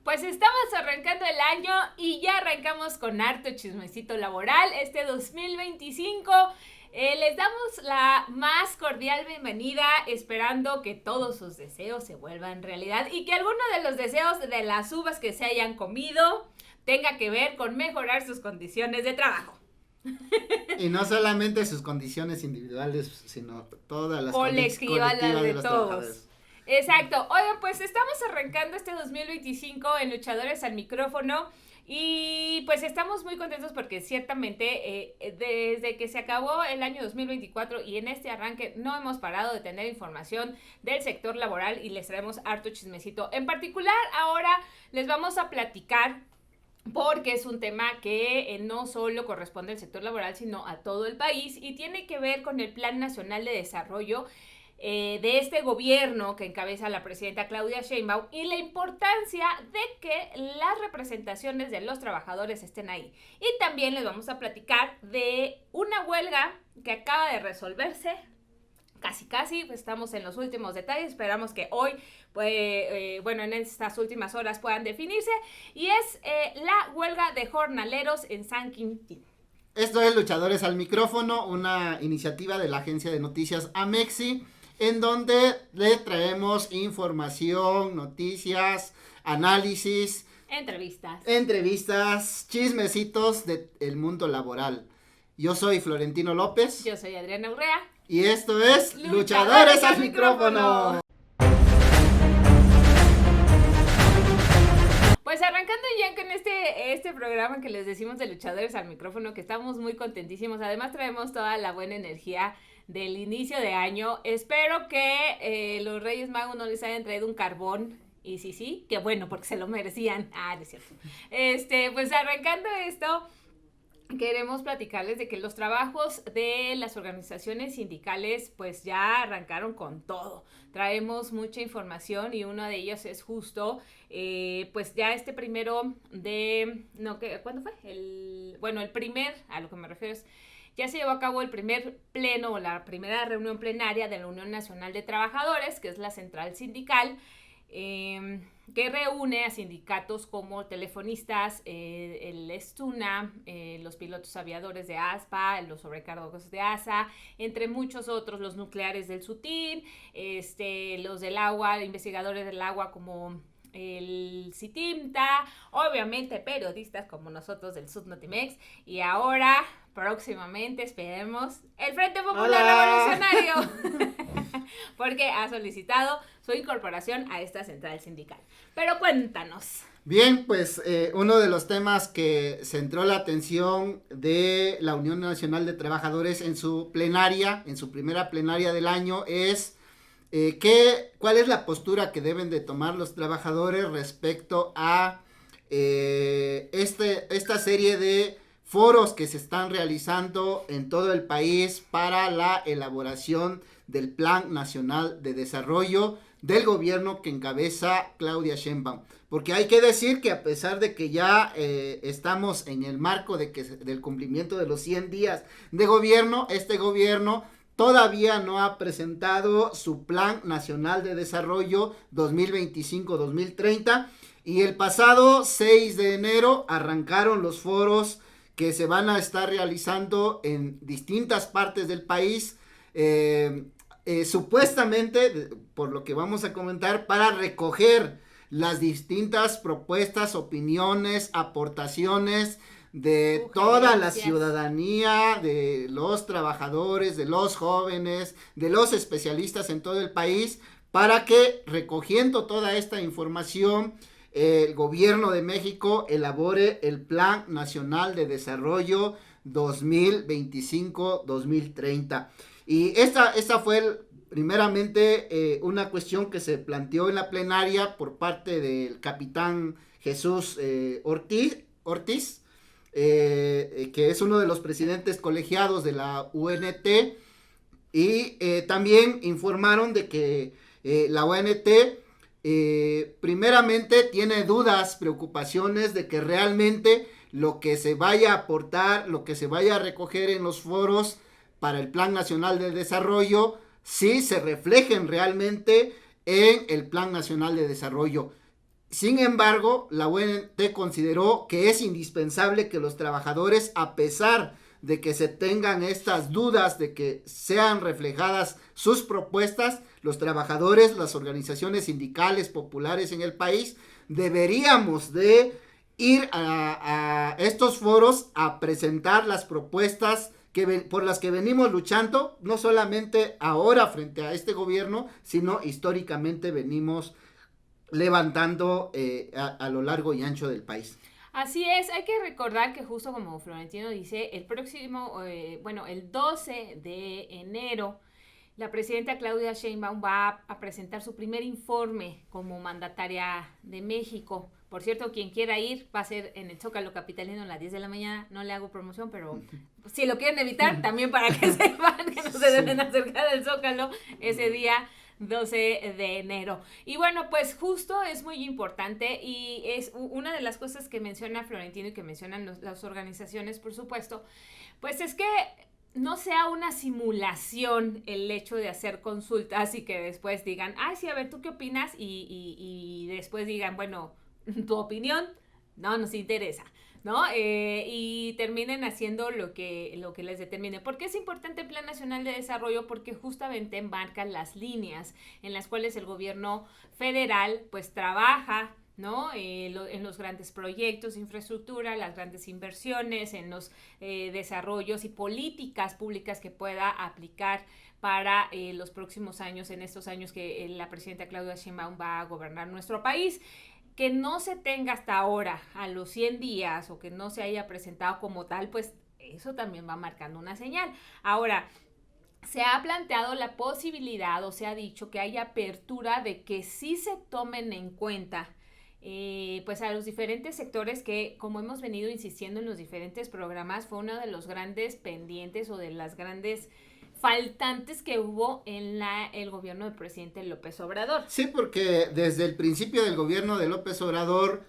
Pues estamos arrancando el año y ya arrancamos con harto chismecito laboral este 2025. Les damos la más cordial bienvenida, esperando que todos sus deseos se vuelvan realidad y que alguno de los deseos de las uvas que se hayan comido tenga que ver con mejorar sus condiciones de trabajo. Y no solamente sus condiciones individuales, sino todas las colectivas de de los todos. trabajadores. Exacto. Oigan, pues estamos arrancando este 2025 en Luchadores al Micrófono y pues estamos muy contentos porque ciertamente desde que se acabó el año 2024 y en este arranque no hemos parado de tener información del sector laboral y les traemos harto chismecito. En particular, ahora les vamos a platicar porque es un tema que no solo corresponde al sector laboral, sino a todo el país y tiene que ver con el Plan Nacional de Desarrollo de este gobierno que encabeza la presidenta Claudia Sheinbaum y la importancia de que las representaciones de los trabajadores estén ahí. Y también les vamos a platicar de una huelga que acaba de resolverse. Casi, pues estamos en los últimos detalles, esperamos que hoy, en estas últimas horas puedan definirse, y es la huelga de jornaleros en San Quintín. Esto es Luchadores al Micrófono, una iniciativa de la agencia de noticias Amexi, en donde le traemos información, noticias, análisis, entrevistas, chismecitos del mundo laboral. Yo soy Florentino López. Yo soy Adriana Urrea. Y esto es Luchadores al Micrófono. Pues arrancando ya con este programa que les decimos de Luchadores al Micrófono, que estamos muy contentísimos. Además traemos toda la buena energía del inicio de año. Espero que los Reyes Magos no les hayan traído un carbón. Y sí, que bueno, porque se lo merecían. No es cierto. Pues arrancando esto, queremos platicarles de que los trabajos de las organizaciones sindicales pues ya arrancaron con todo. Traemos mucha información y uno de ellos es justo pues ya este primero de... ¿Cuándo fue? A lo que me refiero es... Ya se llevó a cabo el primer pleno o la primera reunión plenaria de la Unión Nacional de Trabajadores, que es la central sindical, que reúne a sindicatos como telefonistas, el Estuna, los pilotos aviadores de ASPA, los sobrecargos de ASA, entre muchos otros, los nucleares del SUTIN, los del agua, investigadores del agua como el CITIMTA, obviamente periodistas como nosotros del Sudnotimex, y ahora, próximamente, esperemos, el Frente Popular Revolucionario, porque ha solicitado su incorporación a esta central sindical. Pero cuéntanos. Bien, pues uno de los temas que centró la atención de la Unión Nacional de Trabajadores en su primera plenaria del año es ¿cuál es la postura que deben de tomar los trabajadores respecto a esta serie de foros que se están realizando en todo el país para la elaboración del Plan Nacional de Desarrollo del gobierno que encabeza Claudia Sheinbaum? Porque hay que decir que a pesar de que ya estamos en el marco del cumplimiento de los 100 días de gobierno, este gobierno todavía no ha presentado su Plan Nacional de Desarrollo 2025-2030 y el pasado 6 de enero arrancaron los foros que se van a estar realizando en distintas partes del país, supuestamente, por lo que vamos a comentar, para recoger las distintas propuestas, opiniones, aportaciones de toda la ciudadanía, de los trabajadores, de los jóvenes, de los especialistas en todo el país, para que, recogiendo toda esta información, el gobierno de México elabore el Plan Nacional de Desarrollo 2025-2030. Y esta fue primeramente una cuestión que se planteó en la plenaria por parte del capitán Jesús Ortiz, que es uno de los presidentes colegiados de la UNT, y también informaron de que la UNT primeramente tiene dudas, preocupaciones de que realmente lo que se vaya a aportar, lo que se vaya a recoger en los foros para el Plan Nacional de Desarrollo, sí se reflejen realmente en el Plan Nacional de Desarrollo. Sin embargo, la ONT consideró que es indispensable que los trabajadores, a pesar de que se tengan estas dudas de que sean reflejadas sus propuestas, los trabajadores, las organizaciones sindicales populares en el país, deberíamos de ir a estos foros a presentar las propuestas por las que venimos luchando, no solamente ahora frente a este gobierno, sino históricamente venimos levantando a lo largo y ancho del país. Así es, hay que recordar que justo como Florentino dice, el próximo, el 12 de enero, la presidenta Claudia Sheinbaum va a presentar su primer informe como mandataria de México. Por cierto, quien quiera ir va a ser en el Zócalo capitalino a las 10 de la mañana. No le hago promoción, pero si lo quieren evitar, también para que sepan que no se deben acercar al Zócalo ese día 12 de enero. Y bueno, pues justo es muy importante y es una de las cosas que menciona Florentino y que mencionan las organizaciones, por supuesto, pues es que no sea una simulación el hecho de hacer consultas y que después digan, ay, sí, a ver, ¿tú qué opinas? Y después digan, bueno, tu opinión no nos interesa, ¿no? Y terminen haciendo lo que les determine. ¿Por qué es importante el Plan Nacional de Desarrollo? Porque justamente enmarca las líneas en las cuales el gobierno federal pues trabaja, ¿no? En los grandes proyectos de infraestructura, las grandes inversiones, en los desarrollos y políticas públicas que pueda aplicar para los próximos años, en estos años que la presidenta Claudia Sheinbaum va a gobernar nuestro país. Que no se tenga hasta ahora a los 100 días o que no se haya presentado como tal, pues eso también va marcando una señal. Ahora, se ha planteado la posibilidad o se ha dicho que hay apertura de que sí se tomen en cuenta pues a los diferentes sectores que, como hemos venido insistiendo en los diferentes programas, fue uno de los grandes pendientes o de las grandes faltantes que hubo en el gobierno del presidente López Obrador. Sí, porque desde el principio del gobierno de López Obrador,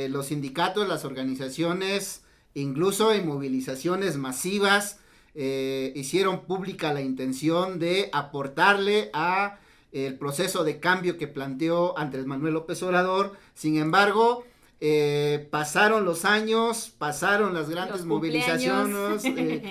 los sindicatos, las organizaciones, incluso en movilizaciones masivas, hicieron pública la intención de aportarle a el proceso de cambio que planteó Andrés Manuel López Obrador. Sin embargo, pasaron los años, pasaron las grandes movilizaciones,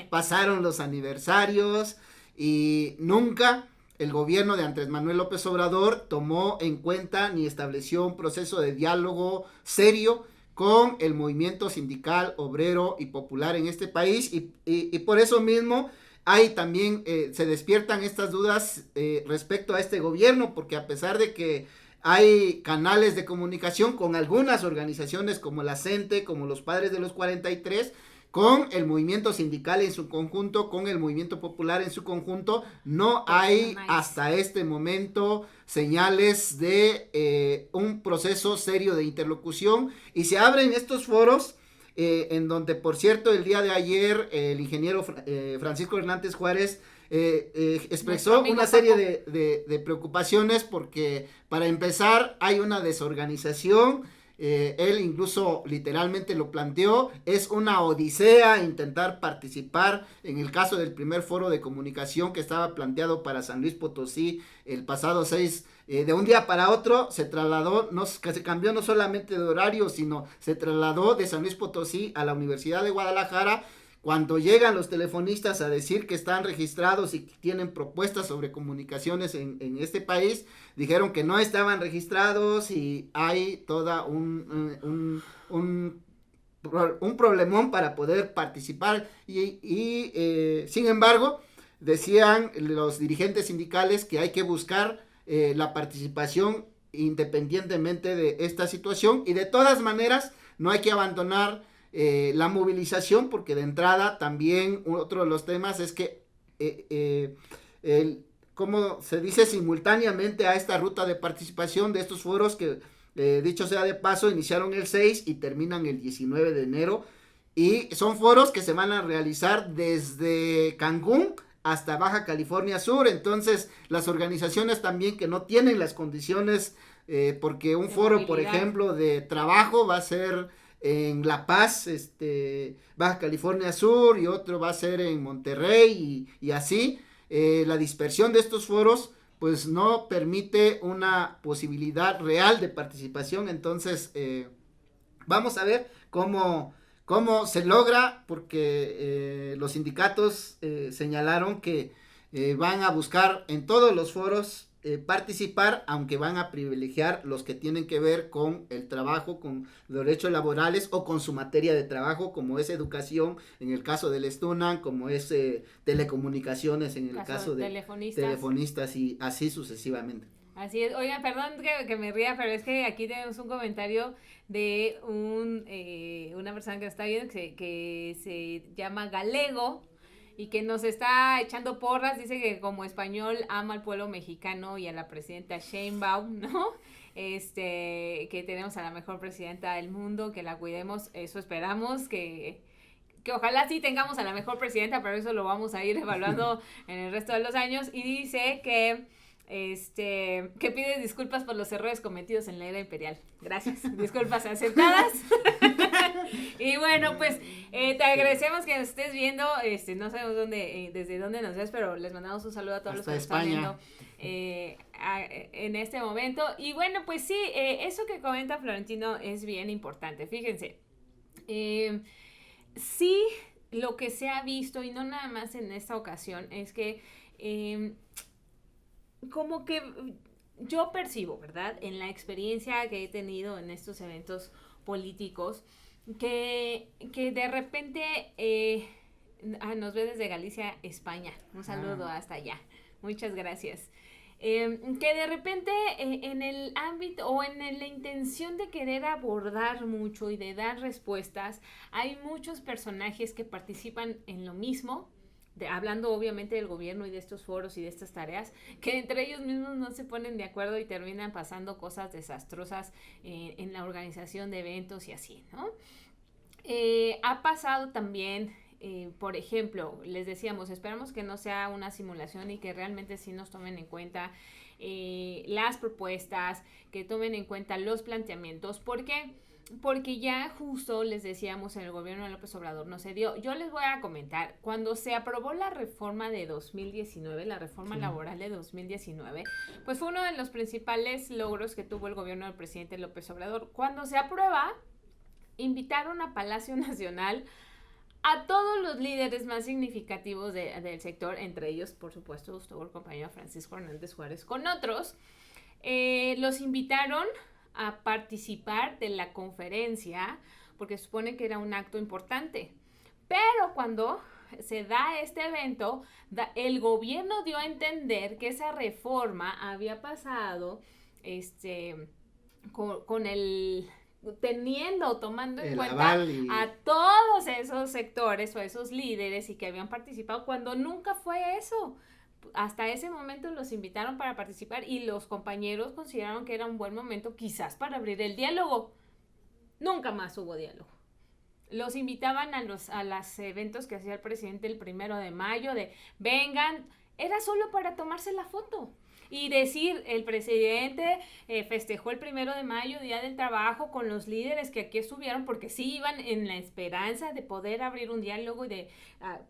pasaron los aniversarios y nunca el gobierno de Andrés Manuel López Obrador tomó en cuenta ni estableció un proceso de diálogo serio con el movimiento sindical, obrero y popular en este país y por eso mismo hay también, se despiertan estas dudas respecto a este gobierno, porque a pesar de que hay canales de comunicación con algunas organizaciones como la CENTE, como los Padres de los 43, con el movimiento sindical en su conjunto, con el movimiento popular en su conjunto, no hay hasta este momento señales de un proceso serio de interlocución y se abren estos foros en donde, por cierto, el día de ayer el ingeniero Francisco Hernández Juárez expresó una serie de preocupaciones porque, para empezar, hay una desorganización. Él incluso literalmente lo planteó, es una odisea intentar participar en el caso del primer foro de comunicación que estaba planteado para San Luis Potosí el pasado 6, de un día para otro se trasladó, se cambió no solamente de horario, sino se trasladó de San Luis Potosí a la Universidad de Guadalajara. Cuando llegan los telefonistas a decir que están registrados y que tienen propuestas sobre comunicaciones en este país, dijeron que no estaban registrados y hay toda un problemón para poder participar y sin embargo, decían los dirigentes sindicales que hay que buscar la participación independientemente de esta situación y de todas maneras no hay que abandonar la movilización, porque de entrada también otro de los temas es que como se dice, simultáneamente a esta ruta de participación de estos foros que dicho sea de paso iniciaron el 6 y terminan el 19 de enero y son foros que se van a realizar desde Cancún hasta Baja California Sur. Entonces las organizaciones también que no tienen las condiciones porque un foro, por ejemplo, de trabajo va a ser en La Paz, Baja California Sur, y otro va a ser en Monterrey y así, la dispersión de estos foros pues no permite una posibilidad real de participación. Entonces, vamos a ver cómo se logra, porque los sindicatos señalaron que van a buscar en todos los foros participar, aunque van a privilegiar los que tienen que ver con el trabajo, con derechos laborales o con su materia de trabajo, como es educación en el caso del Stunan, como es telecomunicaciones en el caso de telefonistas y así sucesivamente. Así es. Oigan, perdón que me ría, pero es que aquí tenemos un comentario de una persona que está viendo que se llama Galego y que nos está echando porras. Dice que como español ama al pueblo mexicano y a la presidenta Sheinbaum, ¿no? Que tenemos a la mejor presidenta del mundo, que la cuidemos, eso esperamos, que ojalá sí tengamos a la mejor presidenta, pero eso lo vamos a ir evaluando en el resto de los años. Y dice que pide disculpas por los errores cometidos en la era imperial. Gracias, disculpas aceptadas. Y bueno, pues te agradecemos que nos estés viendo, no sabemos dónde, desde dónde nos ves, pero les mandamos un saludo a todos los que nos están viendo en este momento. Y bueno, pues sí, eso que comenta Florentino es bien importante. Fíjense, sí, lo que se ha visto, y no nada más en esta ocasión, es que como que yo percibo, ¿verdad? En la experiencia que he tenido en estos eventos políticos, que de repente nos ve desde Galicia, España. Un saludo hasta allá. Muchas gracias. Que de repente en el ámbito o en la intención de querer abordar mucho y de dar respuestas, hay muchos personajes que participan en lo mismo, hablando obviamente del gobierno y de estos foros y de estas tareas, que entre ellos mismos no se ponen de acuerdo y terminan pasando cosas desastrosas en la organización de eventos y así, ¿no? Ha pasado también, por ejemplo, les decíamos, esperamos que no sea una simulación y que realmente sí nos tomen en cuenta las propuestas, que tomen en cuenta los planteamientos. ¿Por qué? Porque ya justo les decíamos en el gobierno de López Obrador no se dio. Yo les voy a comentar, cuando se aprobó la reforma de 2019, la reforma laboral de 2019, pues fue uno de los principales logros que tuvo el gobierno del presidente López Obrador. Cuando se aprueba, invitaron a Palacio Nacional a todos los líderes más significativos del sector, entre ellos, por supuesto, estuvo el compañero Francisco Hernández Juárez con otros. Los invitaron a participar de la conferencia porque supone que era un acto importante. Pero cuando se da este evento, el gobierno dio a entender que esa reforma había pasado con el tomando en cuenta a todos esos sectores o esos líderes y que habían participado, cuando nunca fue eso. Hasta ese momento los invitaron para participar y los compañeros consideraron que era un buen momento quizás para abrir el diálogo. Nunca más hubo diálogo. Los invitaban a los eventos que hacía el presidente el 1 de mayo de vengan, era solo para tomarse la foto y decir, el presidente festejó el 1 de mayo, Día del Trabajo, con los líderes que aquí estuvieron, porque sí iban en la esperanza de poder abrir un diálogo y de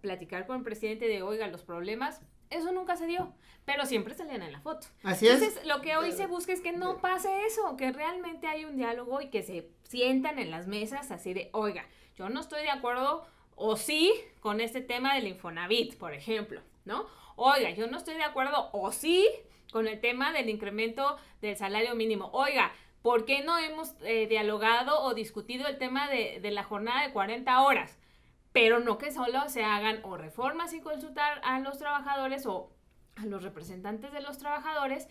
platicar con el presidente de, oiga, los problemas. Eso nunca se dio, pero siempre salían en la foto. Así es. Entonces, lo que hoy se busca es que no pase eso, que realmente hay un diálogo y que se sientan en las mesas así de, oiga, yo no estoy de acuerdo, o sí, con este tema del Infonavit, por ejemplo, ¿no? Oiga, yo no estoy de acuerdo, o sí, con el tema del incremento del salario mínimo. Oiga, ¿por qué no hemos dialogado o discutido el tema de la jornada de 40 horas? Pero no que solo se hagan o reformas sin consultar a los trabajadores o a los representantes de los trabajadores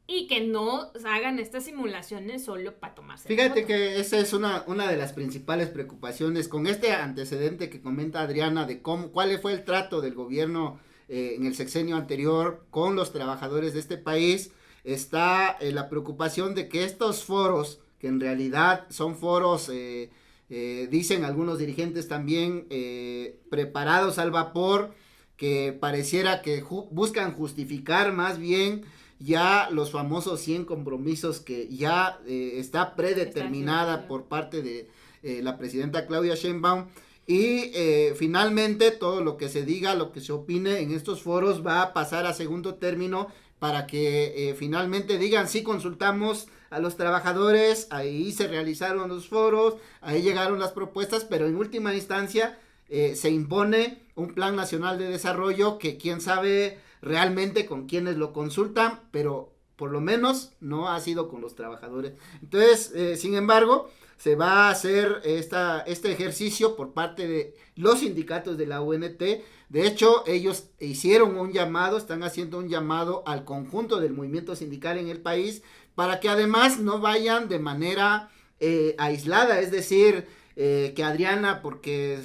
y que no hagan estas simulaciones solo para tomarse. Fíjate que esa es una de las principales preocupaciones con este antecedente que comenta Adriana de cuál fue el trato del gobierno en el sexenio anterior con los trabajadores de este país. Está la preocupación de que estos foros, que en realidad son foros dicen algunos dirigentes también preparados al vapor, que pareciera que buscan justificar más bien ya los famosos 100 compromisos que ya está predeterminada por parte de la presidenta Claudia Sheinbaum, y finalmente todo lo que se diga, lo que se opine en estos foros va a pasar a segundo término, para que finalmente digan, sí consultamos a los trabajadores, ahí se realizaron los foros, ahí llegaron las propuestas, pero en última instancia se impone un plan nacional de desarrollo que quién sabe realmente con quiénes lo consultan, pero por lo menos no ha sido con los trabajadores. Entonces, sin embargo, se va a hacer este ejercicio por parte de los sindicatos de la UNT. De hecho, ellos hicieron un llamado, están haciendo un llamado al conjunto del movimiento sindical en el país para que además no vayan de manera aislada, es decir, que Adriana, porque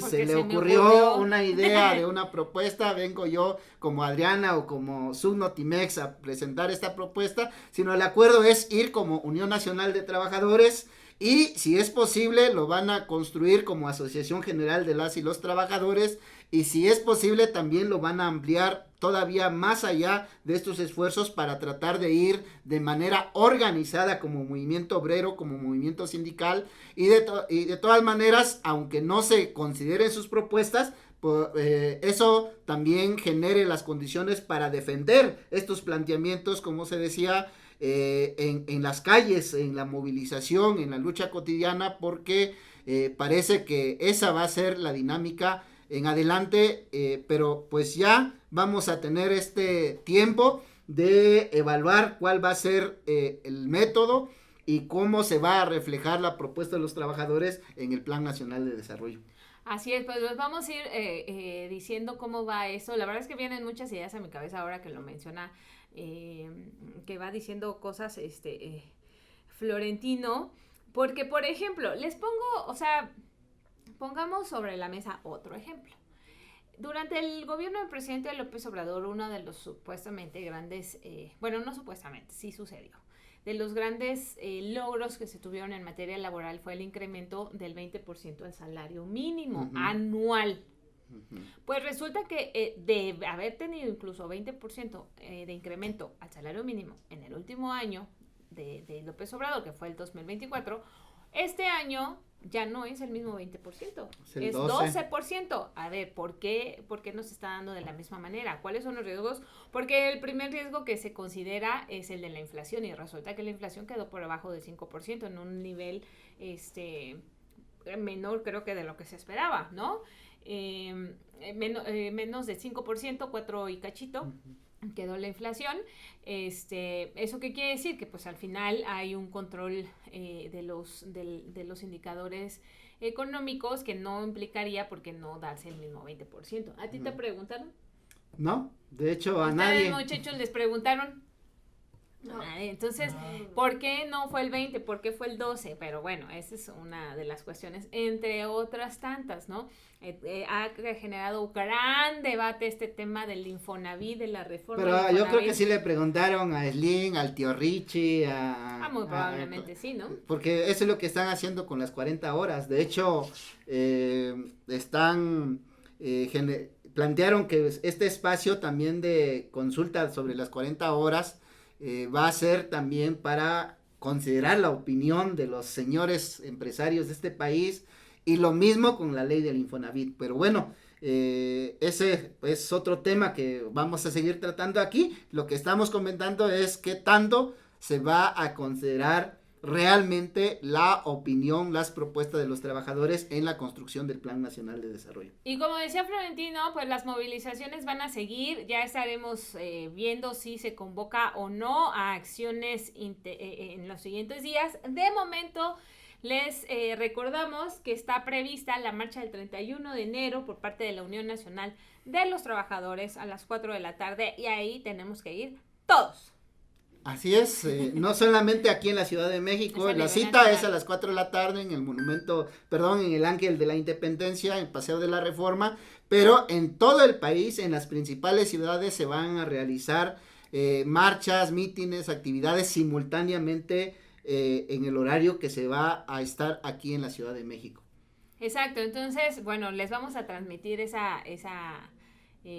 se le ocurrió una idea de una propuesta, vengo yo como Adriana o como Subnotimex a presentar esta propuesta, sino el acuerdo es ir como Unión Nacional de Trabajadores y si es posible lo van a construir como Asociación General de las y los Trabajadores y si es posible también lo van a ampliar todavía más allá de estos esfuerzos para tratar de ir de manera organizada como movimiento obrero, como movimiento sindical y de todas maneras, aunque no se consideren sus propuestas, eso también genere las condiciones para defender estos planteamientos, como se decía, en las calles, en la movilización, en la lucha cotidiana, porque parece que esa va a ser la dinámica en adelante, pero pues ya vamos a tener este tiempo de evaluar cuál va a ser el método y cómo se va a reflejar la propuesta de los trabajadores en el Plan Nacional de Desarrollo. Así es, pues les vamos a ir diciendo cómo va eso. La verdad es que vienen muchas ideas a mi cabeza ahora que lo menciona, que va diciendo cosas Florentino, porque por ejemplo, les pongo, o sea, pongamos sobre la mesa otro ejemplo. Durante el gobierno del presidente López Obrador, uno de los supuestamente grandes, bueno, no supuestamente, sí sucedió, de los grandes logros que se tuvieron en materia laboral fue el incremento del 20% al salario mínimo anual. Pues resulta que de haber tenido incluso 20% de incremento al salario mínimo en el último año de López Obrador, que fue el 2024, este año ya no es el mismo 20%, es 12%. A ver, ¿por qué no se está dando de la misma manera? ¿Cuáles son los riesgos? Porque el primer riesgo que se considera es el de la inflación y resulta que la inflación quedó por debajo del 5%, en un nivel menor creo que de lo que se esperaba, ¿no? Menos de 5%, 4 y cachito. Quedó la inflación. ¿Eso qué quiere decir? Que pues al final hay un control de los indicadores económicos que no implicaría porque no darse el mismo 20%. ¿A ti te preguntaron? No, de hecho a nadie. ¿Ustedes, muchachos, les preguntaron? No. Entonces, ¿por qué no fue el 20? ¿Por qué fue el 12? Pero bueno, esa es una de las cuestiones, entre otras tantas, ¿no? Ha generado gran debate este tema del Infonavit, de la reforma. Pero yo creo que sí le preguntaron a Slim, al tío Richie, muy probablemente sí, ¿no? Porque eso es lo que están haciendo con las 40 horas. De hecho, plantearon que este espacio también de consulta sobre las 40 horas va a ser también para considerar la opinión de los señores empresarios de este país y lo mismo con la ley del Infonavit. Pero bueno, ese es otro tema que vamos a seguir tratando aquí. Lo que estamos comentando es qué tanto se va a considerar realmente la opinión, las propuestas de los trabajadores en la construcción del Plan Nacional de Desarrollo. Y como decía Florentino, pues las movilizaciones van a seguir, ya estaremos viendo si se convoca o no a acciones en los siguientes días. De momento, les recordamos que está prevista la marcha del 31 de enero por parte de la Unión Nacional de los Trabajadores a las 4 de la tarde y ahí tenemos que ir todos. Así es, no solamente aquí en la Ciudad de México, la cita es a las 4 de la tarde en el en el Ángel de la Independencia, en Paseo de la Reforma, pero en todo el país, en las principales ciudades se van a realizar marchas, mítines, actividades simultáneamente en el horario que se va a estar aquí en la Ciudad de México. Exacto, entonces, bueno, les vamos a transmitir esa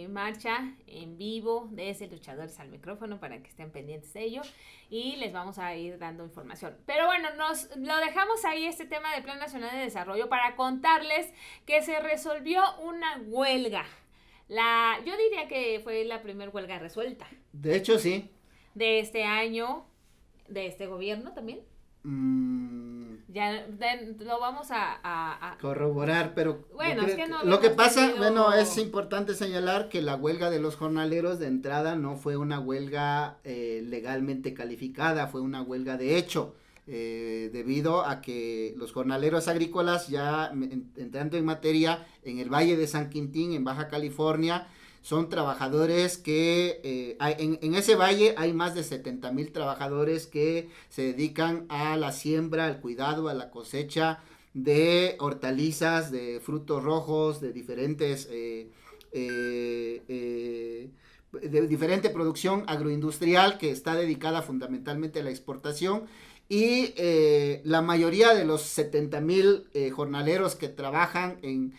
marcha en vivo desde Luchadores al Micrófono para que estén pendientes de ello y les vamos a ir dando información. Pero bueno, nos lo dejamos ahí este tema del Plan Nacional de Desarrollo para contarles que se resolvió una huelga. Yo diría que fue la primera huelga resuelta De hecho, sí. de este año, de este gobierno también. Ya lo vamos a Corroborar, pero bueno, es que no lo que habíamos pasa, tenido- bueno, es importante señalar que la huelga de los jornaleros de entrada no fue una huelga legalmente calificada, fue una huelga de hecho, debido a que los jornaleros agrícolas ya entrando en materia en el Valle de San Quintín, en Baja California, son trabajadores que en ese valle hay más de 70,000 trabajadores que se dedican a la siembra, al cuidado, a la cosecha de hortalizas, de frutos rojos, de diferentes de diferente producción agroindustrial que está dedicada fundamentalmente a la exportación y la mayoría de los 70,000 jornaleros que trabajan en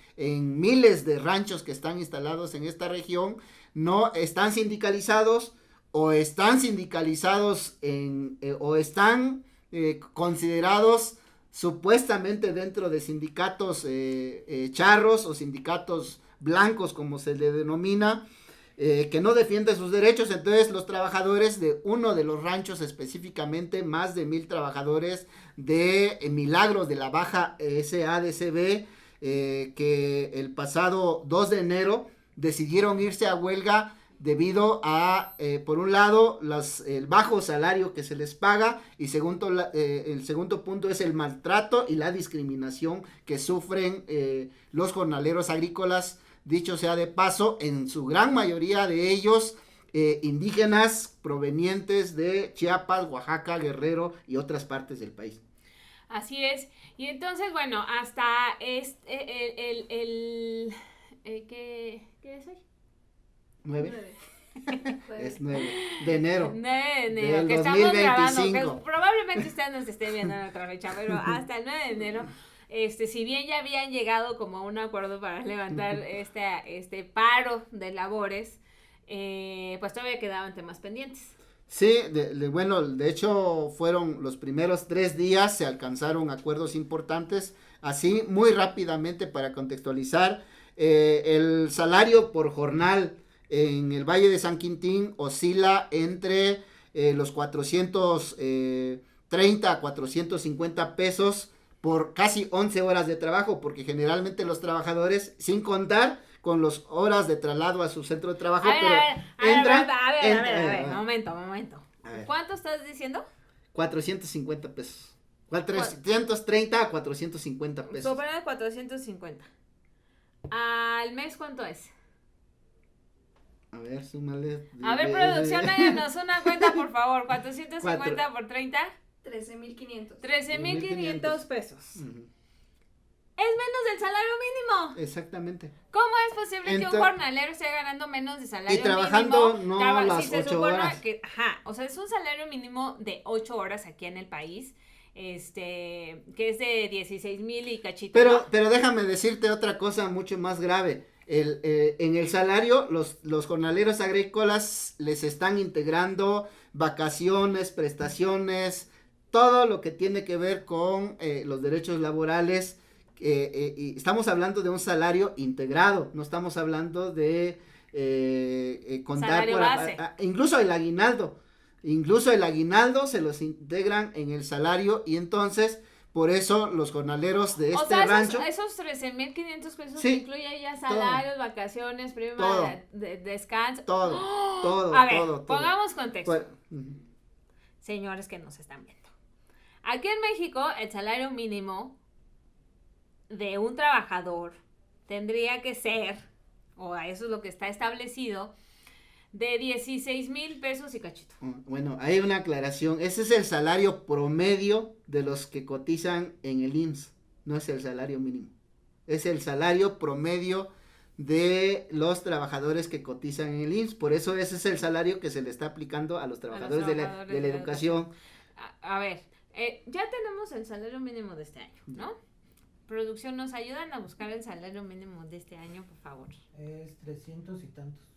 miles de ranchos que están instalados en esta región no están sindicalizados o están sindicalizados o están considerados supuestamente dentro de sindicatos charros o sindicatos blancos como se le denomina, que no defiende sus derechos. Entonces los trabajadores de uno de los ranchos específicamente, más de 1,000 trabajadores de Milagros de la Baja SADCB, que el pasado 2 de enero decidieron irse a huelga debido a, por un lado, el bajo salario que se les paga y el segundo punto es el maltrato y la discriminación que sufren los jornaleros agrícolas, dicho sea de paso, en su gran mayoría de ellos indígenas provenientes de Chiapas, Oaxaca, Guerrero y otras partes del país. Así es. Y entonces, bueno, hasta ¿qué es hoy? 9. Es 9 de enero. 9 de enero, del que estamos 2025. grabando, que probablemente usted nos esté viendo en otra fecha, pero hasta el 9 de enero, si bien ya habían llegado como a un acuerdo para levantar este paro de labores, pues todavía quedaban temas pendientes. Sí, bueno, de hecho fueron los primeros 3 días, se alcanzaron acuerdos importantes, así muy rápidamente para contextualizar, el salario por jornal en el Valle de San Quintín oscila entre los 430 a 450 pesos por casi 11 horas de trabajo, porque generalmente los trabajadores, sin contar con las horas de traslado a su centro de trabajo, a ver, momento. A ver. ¿Cuánto estás diciendo? 450 pesos. 430 a 450 pesos. Sobre de 450. ¿Al mes cuánto es? A ver, súmale. A ver, producción, háganos una cuenta, por favor. 450 por 30. 13,500. 13,500 pesos. Uh-huh. Es menos del salario mínimo. Exactamente. ¿Cómo es posible que un jornalero esté ganando menos de salario mínimo? Y trabajando no las 8 horas. O sea, es un salario mínimo de 8 horas aquí en el país, que es de 16,000 y cachito. Pero déjame decirte otra cosa mucho más grave. En el salario, los jornaleros agrícolas les están integrando vacaciones, prestaciones, todo lo que tiene que ver con los derechos laborales. Y estamos hablando de un salario integrado, no estamos hablando de contar salario base. Incluso el aguinaldo se los integran en el salario y entonces por eso los jornaleros de rancho. Esos 13,500 pesos sí, incluyen ya salarios, todo, vacaciones, descanso. Todo. A ver, todo. Pongamos contexto. Señores que nos están viendo. Aquí en México, el salario mínimo de un trabajador tendría que ser, o eso es lo que está establecido, de 16,000 pesos y cachito. Bueno, hay una aclaración. Ese es el salario promedio de los que cotizan en el IMSS. No es el salario mínimo. Es el salario promedio de los trabajadores que cotizan en el IMSS. Por eso ese es el salario que se le está aplicando a los trabajadores, de la educación. A ver, ya tenemos el salario mínimo de este año, ¿no? Producción, ¿nos ayudan a buscar el salario mínimo de este año, por favor? Es 300 y tantos.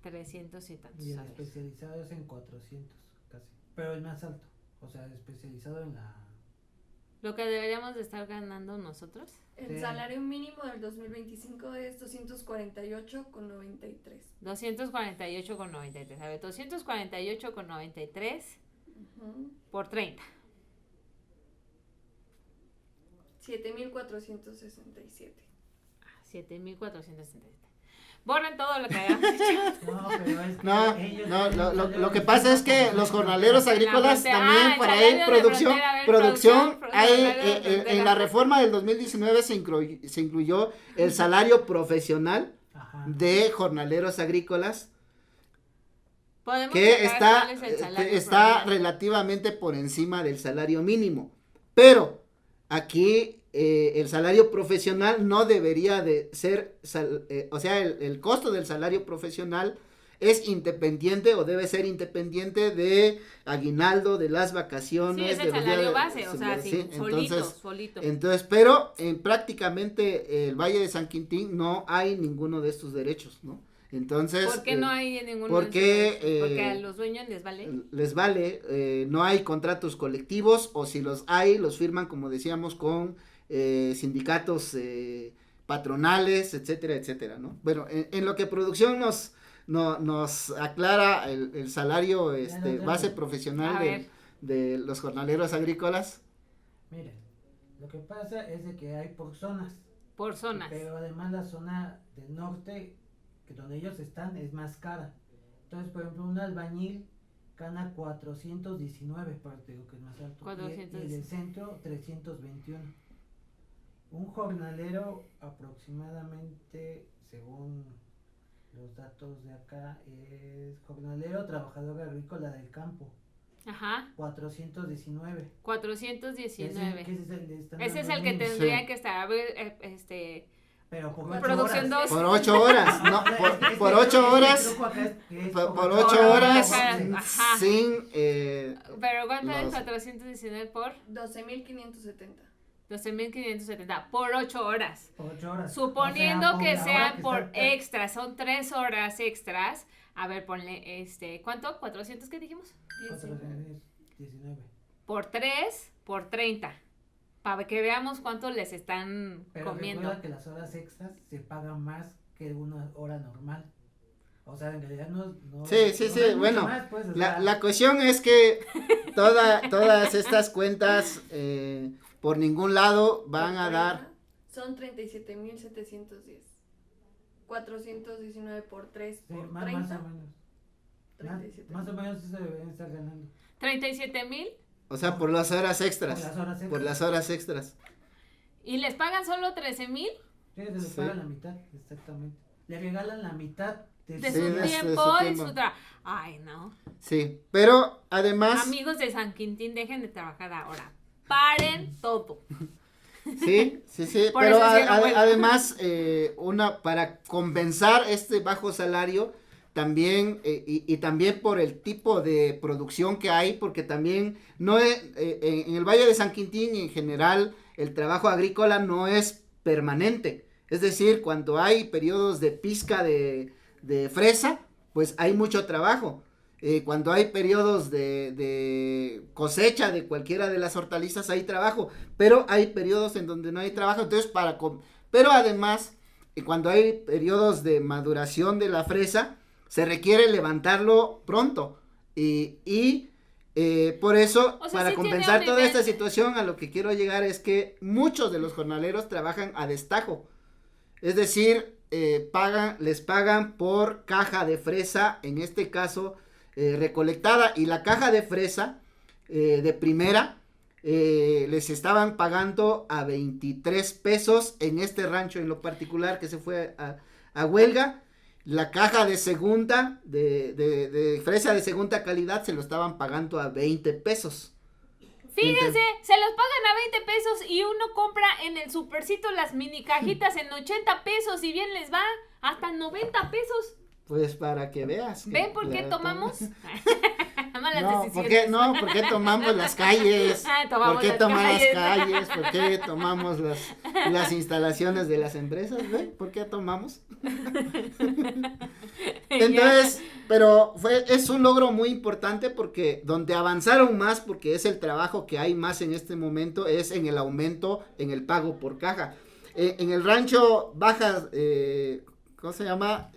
300 y tantos. Y el especializado es en 400 casi. Pero el más alto. O sea, especializado en Lo que deberíamos de estar ganando nosotros. El salario mínimo del 2025 es 248,93. 248,93. A ver, 248,93 por 30. 7,467. 7,467. Borren todo lo que hayamos hecho. No, pero es que No, ellos no, tienen lo que pasa es que los jornaleros agrícolas frontera. también El para salario ahí de producción, frontera, a ver, producción, producción, hay, salario de en frontera. la reforma del 2019 se incluyó el salario profesional Ajá. de jornaleros agrícolas Podemos que checar está, cuál es el salario está promedio. relativamente por encima del salario mínimo. Pero aquí el salario profesional no debería de ser, o sea, el costo del salario profesional es independiente o debe ser independiente de aguinaldo, de las Sí, vacaciones, es de el los días salario de- base, o sea, sí, entonces, solito. entonces, pero en prácticamente el Valle de San Quintín no hay ninguno de estos derechos, ¿no? Entonces, ¿Por qué no hay ninguno porque, de esos derechos? Porque a los dueños les vale. no hay contratos colectivos o si los hay, los firman, como decíamos, con sindicatos patronales, etcétera, etcétera, ¿no? Bueno, en lo que producción nos aclara el salario base A profesional ver. de los jornaleros agrícolas. Miren, lo que pasa es de que hay por zonas. Por zonas. Pero además la zona del norte, que donde ellos están, es más cara. Entonces, por ejemplo, un albañil gana 419, pero te digo que es más alto. Y el 419. del centro, 321. Un jornalero aproximadamente, según los datos de acá, es jornalero trabajador agrícola del campo, Ajá, 419. 419. Que están Ese es dando el que mínimo. tendría Sí. que estar. A ver, Pero por Producción 2. Por 8 horas, no, por 8 horas, por 8 Por horas, ocho horas, ajá. sin, pero ¿cuánto es los- 419 por 12,570. 12,570 por 8 horas? Por 8 horas. Suponiendo O sea, por que la hora sean que por está- extras, son 3 horas extras. A ver, ponle ¿cuánto? ¿400 qué dijimos? 19. Por 3, por 30. Para que veamos cuánto les están Pero comiendo. recuerda que las horas extras se pagan más que una hora normal. O sea, en realidad no Sí, sí, no sí, es mucho bueno, más, pues, o la, sea, la cuestión es que todas estas cuentas por ningún lado van a dar, Son 37,710. 419 por 3 sí, por más 30. o menos. 37. Más o menos eso deben estar ganando. 37,000 o sea, por las horas Por extras, las horas extras. por las horas extras. y les pagan solo 13,000 Sí, se les Sí. pagan la mitad, exactamente. Le regalan la mitad de de Sí, su de su tiempo y tiempo. su trabajo. Ay, no. Sí, pero además, Amigos de San Quintín, dejen de trabajar ahora. Paren todo. sí, Por pero eso sí no vuelvo. además, para compensar este bajo salario, también, y también por el tipo de producción que hay, porque también no es, en el Valle de San Quintín y en general, el trabajo agrícola no es permanente. Es decir, cuando hay periodos de pizca de fresa, pues hay mucho trabajo. Cuando hay periodos de cosecha de cualquiera de las hortalizas hay trabajo, pero hay periodos en donde no hay trabajo, entonces pero además cuando hay periodos de maduración de la fresa se requiere levantarlo pronto y por eso O sea, para sí tiene compensar un toda nivel. esta situación a lo que quiero llegar es que muchos de los jornaleros trabajan a destajo, es decir, les pagan por caja de fresa, en este caso recolectada, y la caja de fresa de primera les estaban pagando a 23 pesos en este rancho en lo particular que se fue a huelga. La caja de segunda, de fresa de segunda calidad, se lo estaban pagando a 20 pesos. Fíjense, se los pagan a 20 pesos y uno compra en el supercito las mini cajitas en 80 pesos y bien les va hasta 90 pesos. Pues para que veas. ¿Ven por qué tomamos? Malas No, decisiones. ¿por qué tomamos las calles? Tomamos ¿Por qué las tomamos las calles. calles? ¿Por qué tomamos las instalaciones de las empresas? ¿Ven? ¿Por qué tomamos? Entonces, pero es un logro muy importante porque donde avanzaron más, porque es el trabajo que hay más en este momento, es en el aumento en el pago por caja. En el rancho Baja, ¿cómo se llama?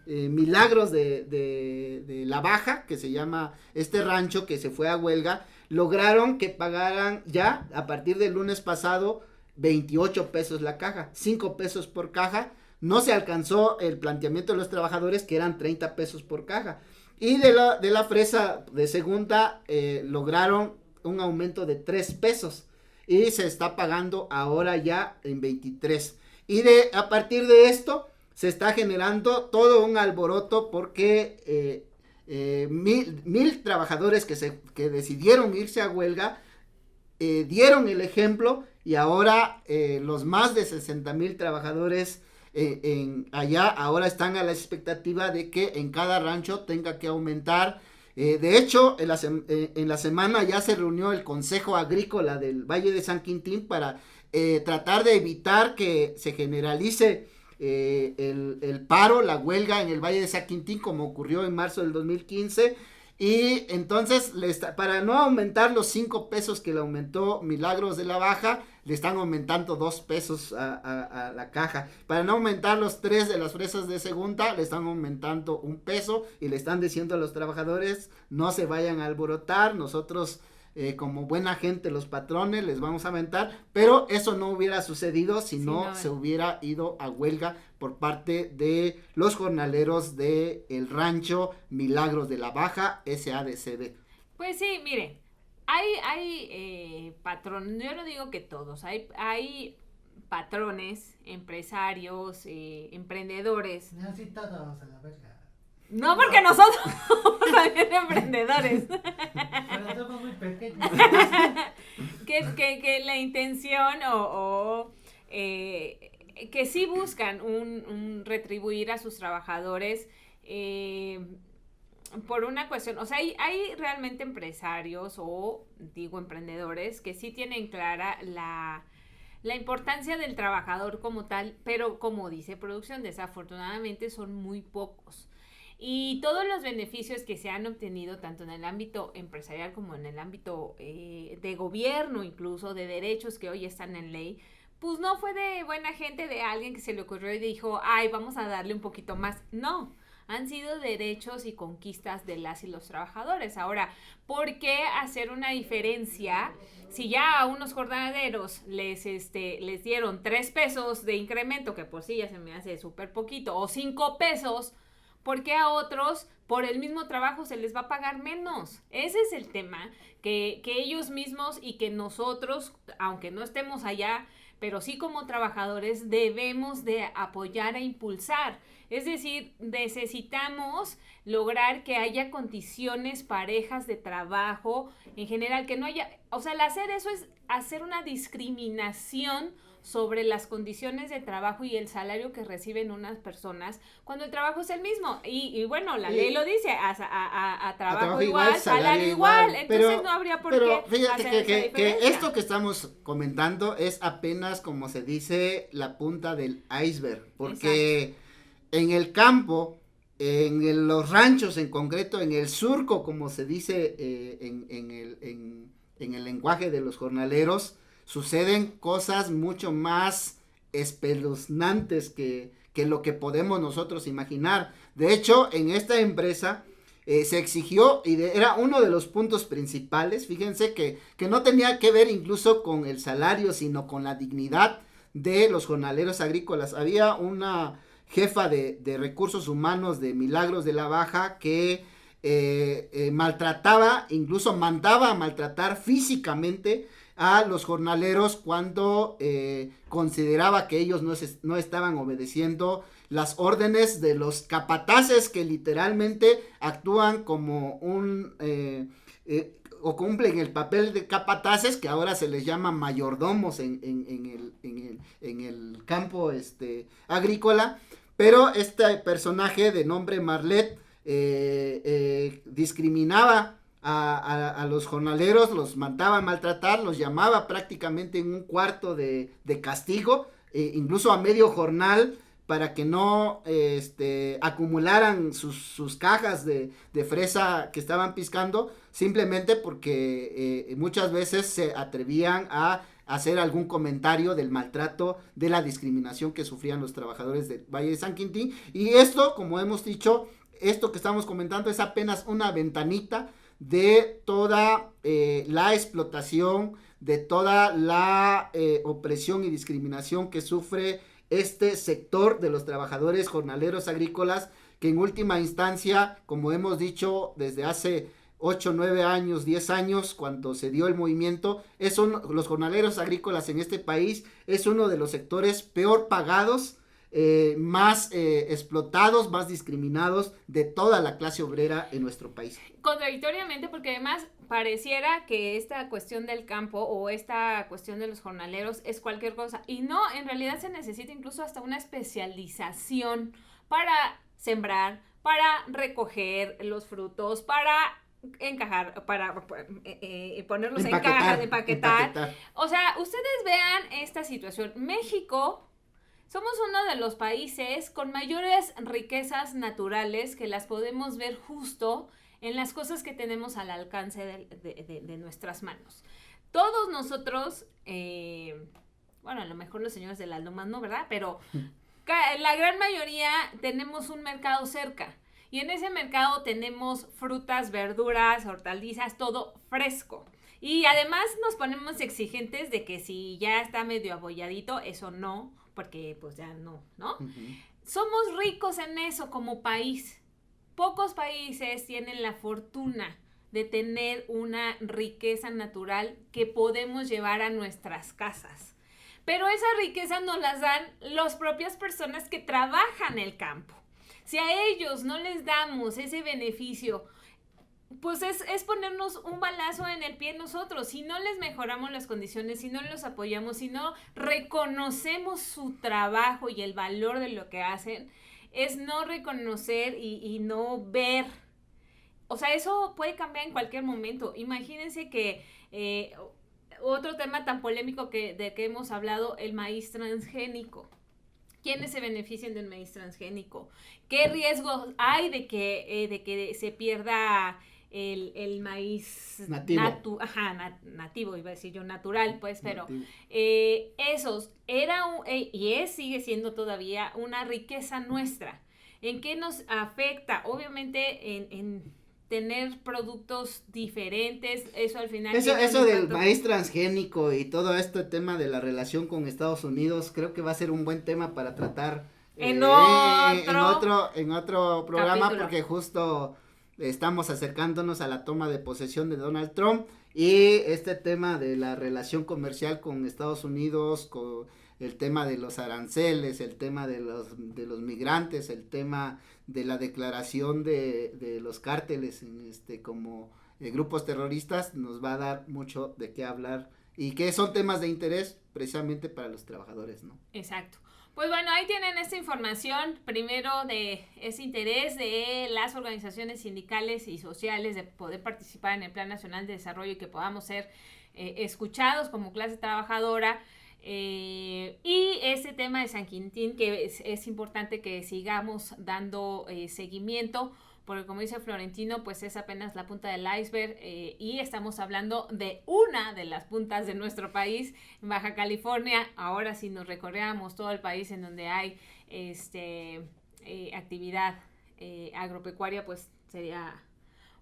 Milagros de La Baja, que se llama este rancho que se fue a huelga, lograron que pagaran ya a partir del lunes pasado 28 pesos la caja, 5 pesos por caja. No se alcanzó el planteamiento de los trabajadores, que eran 30 pesos por caja. Y de la fresa de segunda lograron un aumento de 3 pesos. Y se está pagando ahora ya en 23. Y a partir de esto se está generando todo un alboroto porque 1,000 trabajadores que decidieron irse a huelga dieron el ejemplo, y ahora los más de 60,000 trabajadores allá ahora están a la expectativa de que en cada rancho tenga que aumentar. De hecho, en la semana ya se reunió el Consejo Agrícola del Valle de San Quintín para tratar de evitar que se generalice el paro, la huelga en el Valle de San Quintín, como ocurrió en marzo del 2015. Y entonces, para no aumentar los 5 pesos que le aumentó Milagros de la Baja, le están aumentando 2 pesos a la caja. Para no aumentar los 3 de las fresas de segunda, le están aumentando 1 peso y le están diciendo a los trabajadores, no se vayan a alborotar, nosotros como buena gente, los patrones, les vamos a aumentar, pero eso no hubiera sucedido si no se hubiera ido a huelga por parte de los jornaleros de el rancho Milagros de la Baja, SADCB. Pues sí, mire, hay patrones, yo no digo que todos, hay patrones, empresarios, emprendedores. No, sí, todos a la verga. No, porque nosotros somos también emprendedores. Pero somos muy pequeños. que la intención que sí buscan un retribuir a sus trabajadores por una cuestión, o sea, hay realmente empresarios o digo emprendedores que sí tienen clara la importancia del trabajador como tal, pero como dice producción, desafortunadamente son muy pocos. Y todos los beneficios que se han obtenido tanto en el ámbito empresarial como en el ámbito de gobierno, incluso de derechos que hoy están en ley, pues no fue de buena gente, de alguien que se le ocurrió y dijo, ay, vamos a darle un poquito más. No, han sido derechos y conquistas de las y los trabajadores. Ahora, ¿por qué hacer una diferencia si ya a unos jornaleros les dieron 3 pesos de incremento, que por sí ya se me hace súper poquito, o 5 pesos, ¿por qué a otros por el mismo trabajo se les va a pagar menos? Ese es el tema, que ellos mismos y que nosotros, aunque no estemos allá, pero sí como trabajadores debemos de apoyar e impulsar. Es decir, necesitamos lograr que haya condiciones parejas de trabajo, en general, que no haya, o sea, el hacer eso es hacer una discriminación sobre las condiciones de trabajo y el salario que reciben unas personas cuando el trabajo es el mismo. Y bueno, la ley lo dice, a trabajo igual, salario igual. Entonces no habría por qué fíjate hacer que esto que estamos comentando es apenas, como se dice, la punta del iceberg. Porque en el campo, en los ranchos en concreto, en el surco, como se dice en el lenguaje de los jornaleros, suceden cosas mucho más espeluznantes que lo que podemos nosotros imaginar. De hecho, en esta empresa se exigió, y era uno de los puntos principales, fíjense que no tenía que ver incluso con el salario, sino con la dignidad de los jornaleros agrícolas. Había una jefa de recursos humanos de Milagros de la Baja que maltrataba, incluso mandaba a maltratar físicamente a los jornaleros cuando consideraba que ellos no estaban obedeciendo las órdenes de los capataces, que literalmente actúan como o cumplen el papel de capataces, que ahora se les llama mayordomos en el campo agrícola. Pero este personaje de nombre Marlet discriminaba a los jornaleros, los mandaba a maltratar, los llamaba prácticamente en un cuarto de castigo, incluso a medio jornal, para que no acumularan sus cajas de fresa que estaban piscando, simplemente porque muchas veces se atrevían a hacer algún comentario del maltrato, de la discriminación que sufrían los trabajadores del Valle de San Quintín. Y esto, como hemos dicho, esto que estamos comentando es apenas una ventanita de toda la explotación, de toda la opresión y discriminación que sufre este sector de los trabajadores jornaleros agrícolas, que en última instancia, como hemos dicho desde hace 8, 9 años, 10 años, cuando se dio el movimiento, los jornaleros agrícolas en este país es uno de los sectores peor pagados, más explotados, más discriminados de toda la clase obrera en nuestro país. Contradictoriamente, porque además pareciera que esta cuestión del campo o esta cuestión de los jornaleros es cualquier cosa, y no, en realidad se necesita incluso hasta una especialización para sembrar, para recoger los frutos, para encajar, para ponerlos en cajas, empaquetar. O sea, ustedes vean esta situación. México, somos uno de los países con mayores riquezas naturales, que las podemos ver justo en las cosas que tenemos al alcance de nuestras manos. Todos nosotros, bueno, a lo mejor los señores de las lomas no, ¿verdad? Pero la gran mayoría tenemos un mercado cerca. Y en ese mercado tenemos frutas, verduras, hortalizas, todo fresco. Y además nos ponemos exigentes de que si ya está medio abolladito, eso no, porque pues ya no, ¿no? Uh-huh. Somos ricos en eso como país. Pocos países tienen la fortuna de tener una riqueza natural que podemos llevar a nuestras casas. Pero esa riqueza nos las dan las propias personas que trabajan el campo. Si a ellos no les damos ese beneficio, pues es ponernos un balazo en el pie nosotros. Si no les mejoramos las condiciones, si no los apoyamos, si no reconocemos su trabajo y el valor de lo que hacen, es no reconocer y no ver. O sea, eso puede cambiar en cualquier momento. Imagínense que otro tema tan polémico de que hemos hablado, el maíz transgénico. ¿Quiénes se benefician del maíz transgénico? ¿Qué riesgos hay de que se pierda el maíz nativo? Nativo, iba a decir yo, natural, pues, pero esos sigue siendo todavía una riqueza nuestra. ¿En qué nos afecta? Obviamente en tener productos diferentes, eso al final... Eso del maíz transgénico y todo este tema de la relación con Estados Unidos, creo que va a ser un buen tema para tratar en otro programa, capítulo. Porque justo estamos acercándonos a la toma de posesión de Donald Trump, y este tema de la relación comercial con Estados Unidos, con el tema de los aranceles, el tema de los migrantes, el tema de la declaración de los cárteles como grupos terroristas, nos va a dar mucho de qué hablar, y que son temas de interés precisamente para los trabajadores, ¿no? Exacto. Pues bueno, ahí tienen esta información, primero de ese interés de las organizaciones sindicales y sociales de poder participar en el Plan Nacional de Desarrollo y que podamos ser escuchados como clase trabajadora. Y ese tema de San Quintín, que es importante que sigamos dando seguimiento, porque como dice Florentino, pues es apenas la punta del iceberg, y estamos hablando de una de las puntas de nuestro país, en Baja California. Ahora si nos recorriéramos todo el país en donde hay actividad agropecuaria, pues sería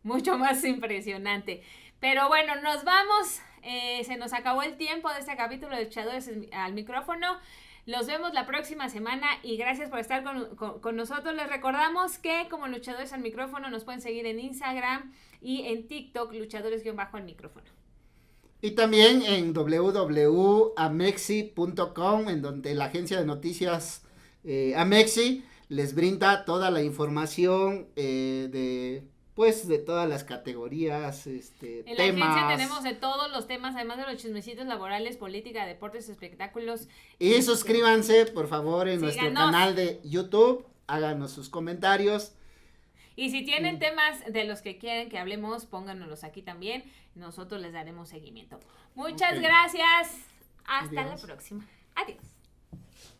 mucho más impresionante. Pero bueno, nos vamos, se nos acabó el tiempo de este capítulo de Luchadores al Micrófono. Los vemos la próxima semana y gracias por estar con nosotros. Les recordamos que como Luchadores al Micrófono nos pueden seguir en Instagram y en TikTok, luchadores-al micrófono. Y también en www.amexi.com, en donde la agencia de noticias Amexi les brinda toda la información de todas las categorías, en temas. La agencia tenemos de todos los temas, además de los chismecitos laborales, política, deportes, espectáculos. Y suscríbanse, por favor, en nuestro canal de YouTube, háganos sus comentarios. Y si tienen temas de los que quieren que hablemos, pónganoslos aquí también, nosotros les daremos seguimiento. Muchas gracias, hasta la próxima. Adiós.